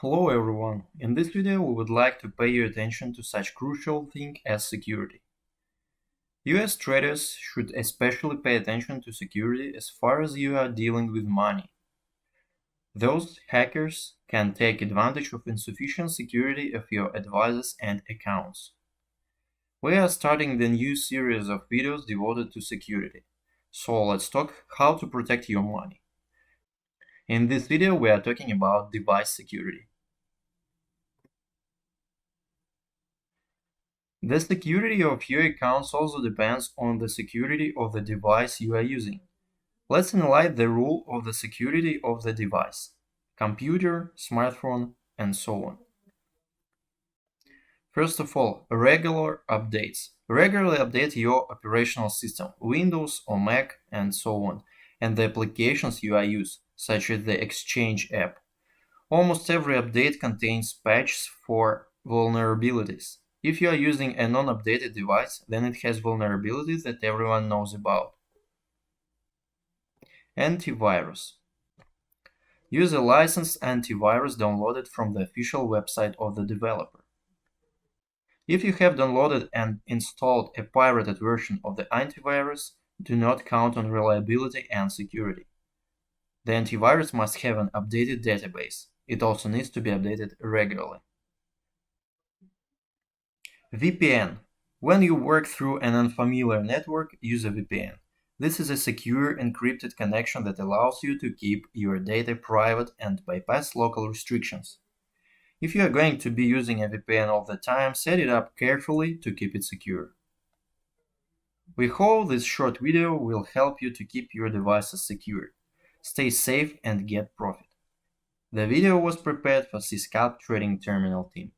Hello everyone, in this video we would like to pay your attention to such crucial thing as security. US traders should especially pay attention to security as far as you are dealing with money. Those hackers can take advantage of insufficient security of your advisors and accounts. We are starting the new series of videos devoted to security, so let's talk how to protect your money. In this video we are talking about device security. The security of your accounts also depends on the security of the device you are using. Let's analyze the rule of the security of the device: computer, smartphone, and so on. First of all, regular updates. Regularly update your operational system, Windows or Mac, and so on, and the applications you are using, such as the Exchange app. Almost every update contains patches for vulnerabilities. If you are using a non-updated device, then it has vulnerabilities that everyone knows about. Antivirus. Use a licensed antivirus downloaded from the official website of the developer. If you have downloaded and installed a pirated version of the antivirus, do not count on reliability and security. The antivirus must have an updated database. It also needs to be updated regularly. VPN. When you work through an unfamiliar network, use a VPN. This is a secure, encrypted connection that allows you to keep your data private and bypass local restrictions. If you are going to be using a VPN all the time, set it up carefully to keep it secure. We hope this short video will help you to keep your devices secure. Stay safe and get profit. The video was prepared for C-Scalp Trading Terminal team.